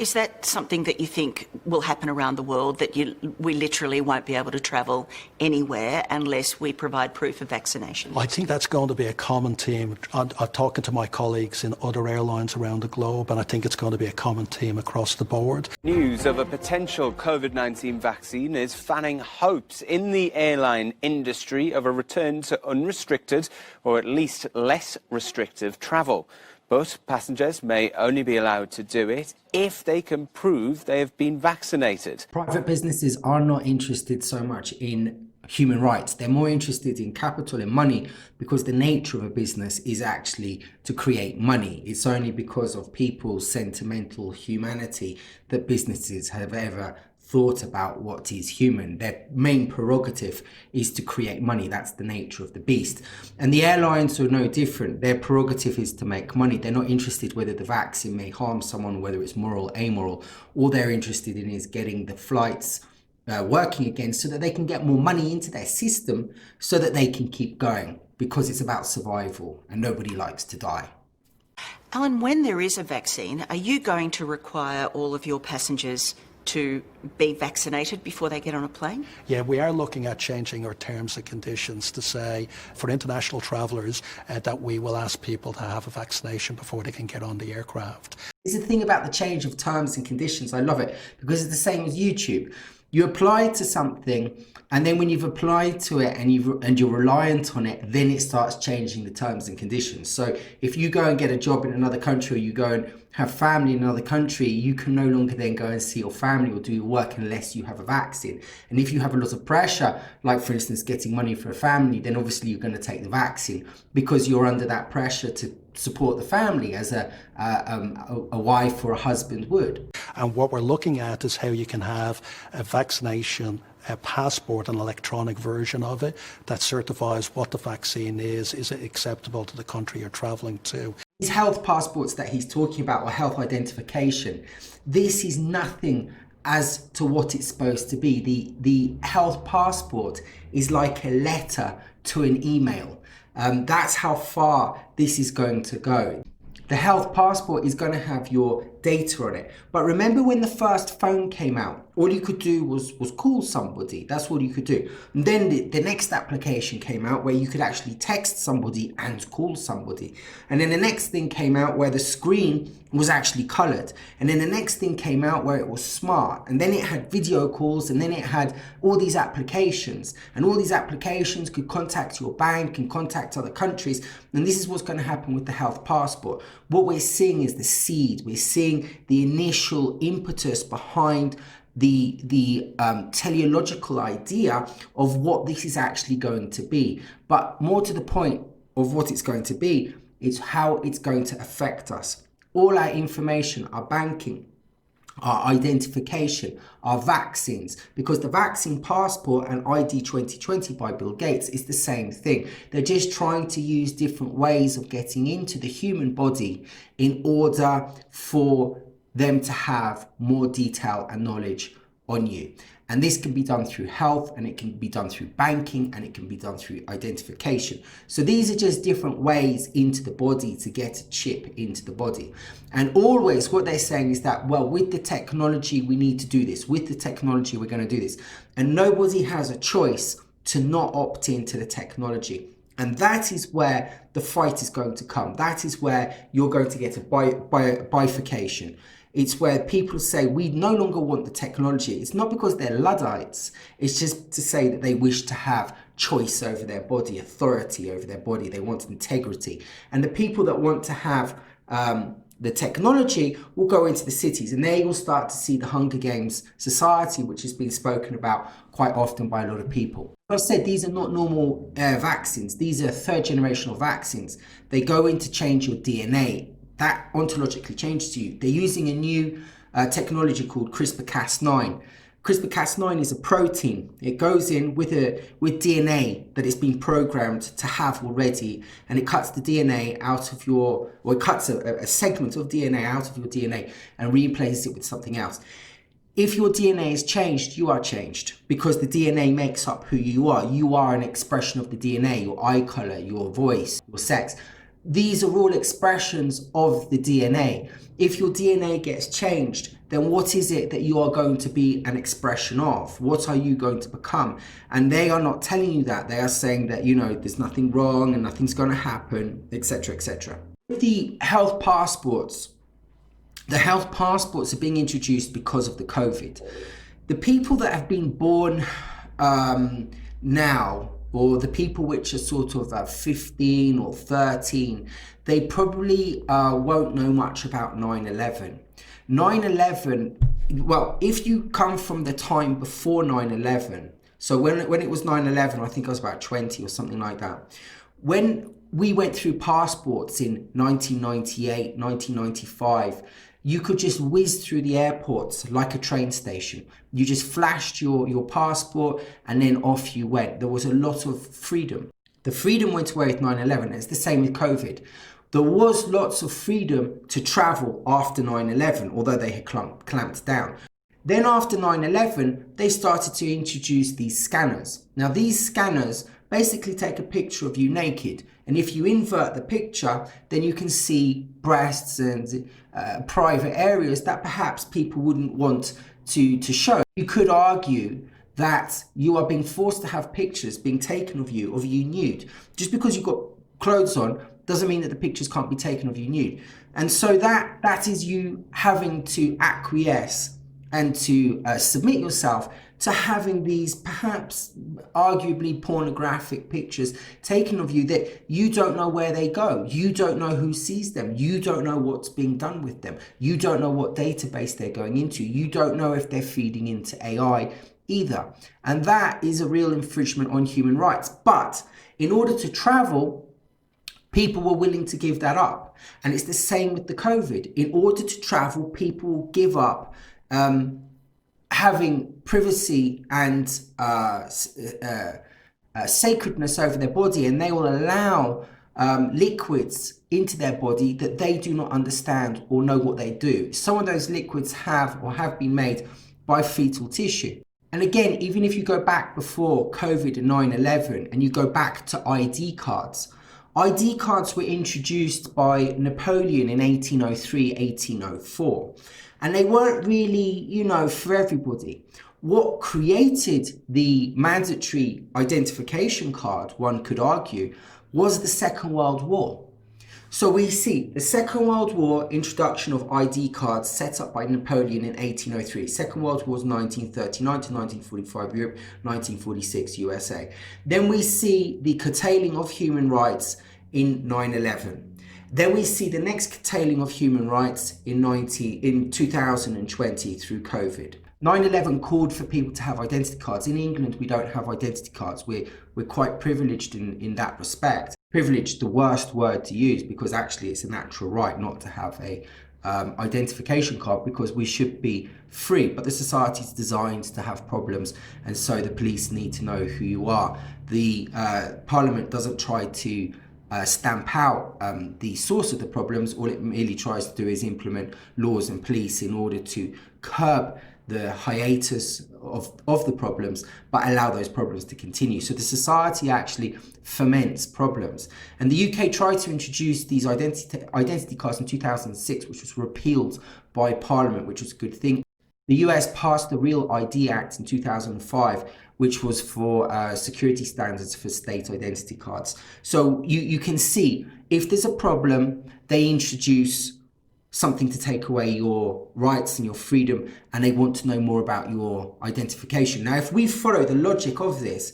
Is that something that you think will happen around the world, that we literally won't be able to travel anywhere unless we provide proof of vaccination? I think that's going to be a common theme. I'm talking to my colleagues in other airlines around the globe, and I think it's going to be a common theme across the board. News of a potential COVID-19 vaccine is fanning hopes in the airline industry of a return to unrestricted, or at least less restrictive, travel. But passengers may only be allowed to do it if they can prove they have been vaccinated. Private businesses are not interested so much in human rights. They're more interested in capital and money, because the nature of a business is actually to create money. It's only because of people's sentimental humanity that businesses have ever thought about what is human. Their main prerogative is to create money. That's the nature of the beast. And the airlines are no different. Their prerogative is to make money. They're not interested whether the vaccine may harm someone, whether it's moral, amoral. All they're interested in is getting the flights working again, so that they can get more money into their system, so that they can keep going, because it's about survival and nobody likes to die. Alan, when there is a vaccine, are you going to require all of your passengers to be vaccinated before they get on a plane? Yeah, we are looking at changing our terms and conditions to say for international travellers that we will ask people to have a vaccination before they can get on the aircraft. It's the thing about the change of terms and conditions. I love it, because it's the same as YouTube. You apply to something, and then when you've applied to it and you're reliant on it, then it starts changing the terms and conditions. So if you go and get a job in another country, or you go and have family in another country, you can no longer then go and see your family or do your work unless you have a vaccine. And if you have a lot of pressure, like for instance getting money for a family, then obviously you're going to take the vaccine, because you're under that pressure to support the family as a wife or a husband would. And what we're looking at is how you can have a vaccination a passport, an electronic version of it that certifies what the vaccine is it acceptable to the country you're travelling to. These health passports that he's talking about, or health identification, this is nothing as to what it's supposed to be. The health passport is like a letter to an email. That's how far this is going to go. The health passport is going to have your data on it. But remember when the first phone came out, all you could do was call somebody. That's all you could do. And then the next application came out where you could actually text somebody and call somebody. And then the next thing came out where the screen was actually colored. And then the next thing came out where it was smart. And then it had video calls, and then it had all these applications. And all these applications could contact your bank and contact other countries. And this is what's going to happen with the health passport. What we're seeing is the seed. We're seeing the initial impetus behind the teleological idea of what this is actually going to be. But more to the point of what it's going to be, it's how it's going to affect us. All our information, our banking, our identification, our vaccines, because the vaccine passport and ID 2020 by Bill Gates is the same thing. They're just trying to use different ways of getting into the human body in order for them to have more detail and knowledge on you. And this can be done through health, and it can be done through banking, and it can be done through identification. So these are just different ways into the body to get a chip into the body. And always what they're saying is that, well, with the technology, we need to do this. With the technology, we're going to do this. And nobody has a choice to not opt into the technology. And that is where the fight is going to come. That is where you're going to get a bifurcation. It's where people say, we no longer want the technology. It's not because they're Luddites. It's just to say that they wish to have choice over their body, authority over their body. They want integrity. And the people that want to have the technology will go into the cities, and there you'll start to see the Hunger Games society, which has been spoken about quite often by a lot of people. As I said, these are not normal vaccines. These are third generational vaccines. They go in to change your DNA. That ontologically changes you. They're using a new technology called CRISPR-Cas9. CRISPR-Cas9 is a protein. It goes in with DNA that has been programmed to have already, and it cuts the DNA out of your, or it cuts a segment of DNA out of your DNA and replaces it with something else. If your DNA is changed, you are changed, because the DNA makes up who you are. You are an expression of the DNA, your eye color, your voice, your sex. These are all expressions of the DNA. If your DNA gets changed, then what is it that you are going to be an expression of? What are you going to become? And they are not telling you that. They are saying that, you know, there's nothing wrong and nothing's going to happen, etc., etc. The health passports are being introduced because of the COVID. The people that have been born now, or the people which are sort of 15 or 13, they probably won't know much about 9/11. 9/11, well, if you come from the time before 9/11, so when it was 9/11, I think I was about 20 or something like that. When we went through passports in 1998, 1995, you could just whiz through the airports like a train station. You just flashed your passport and then off you went. There was a lot of freedom. The freedom went away with 9/11. It's the same with COVID. There was lots of freedom to travel after 9/11, although they had clamped down. Then after 9/11, they started to introduce these scanners. Now these scanners basically take a picture of you naked. And if you invert the picture, then you can see breasts and private areas that perhaps people wouldn't want to show. You could argue that you are being forced to have pictures being taken of you nude. Just because you've got clothes on doesn't mean that the pictures can't be taken of you nude. And so that is you having to acquiesce and to submit yourself to having these perhaps arguably pornographic pictures taken of you that you don't know where they go. You don't know who sees them. You don't know what's being done with them. You don't know what database they're going into. You don't know if they're feeding into AI either. And that is a real infringement on human rights. But in order to travel, people were willing to give that up. And it's the same with the COVID. In order to travel, people give up having privacy and sacredness over their body, and they will allow liquids into their body that they do not understand or know what they do. Some of those liquids have been made by fetal tissue. And again, even if you go back before COVID and 9/11 and you go back to ID cards were introduced by Napoleon in 1803, 1804. And they weren't really, for everybody. What created the mandatory identification card, one could argue, was the Second World War. So we see the Second World War, introduction of ID cards set up by Napoleon in 1803. Second World War was 1939 to 1945 Europe, 1946 USA. Then we see the curtailing of human rights in 9/11. Then we see the next curtailing of human rights in 2020 through COVID. 9/11 called for people to have identity cards. In England, we don't have identity cards. We're quite privileged in that respect. Privileged, the worst word to use, because actually it's a natural right not to have a identification card, because we should be free. But the society is designed to have problems, and so the police need to know who you are. The Parliament doesn't try to stamp out the source of the problems. All it merely tries to do is implement laws and police in order to curb the hiatus of the problems, but allow those problems to continue. So the society actually foments problems. And the UK tried to introduce these identity cards in 2006, which was repealed by Parliament, which was a good thing. The US passed the Real ID Act in 2005, which was for security standards for state identity cards. So you can see, if there's a problem, they introduce something to take away your rights and your freedom, and they want to know more about your identification. Now, if we follow the logic of this,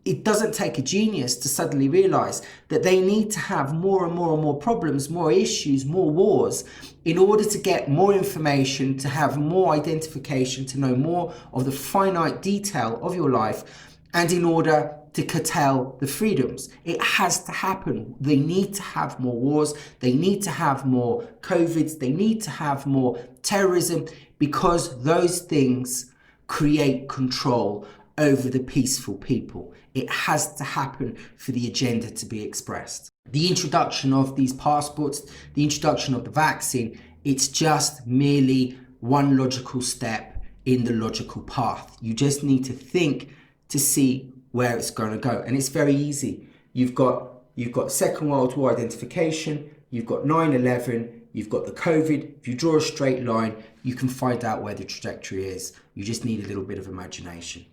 it doesn't take a genius to suddenly realize that they need to have more and more and more problems, more issues, more wars, in order to get more information, to have more identification, to know more of the finite detail of your life, and in order to curtail the freedoms. It has to happen. They need to have more wars. They need to have more COVIDs. They need to have more terrorism, because those things create control over the peaceful people. It has to happen for the agenda to be expressed. The introduction of these passports, the introduction of the vaccine, it's just merely one logical step in the logical path. You just need to think to see where it's going to go. And it's very easy. You've got you've got Second World War identification, you've got 9/11, you've got the COVID. If you draw a straight line, you can find out where the trajectory is. You just need a little bit of imagination.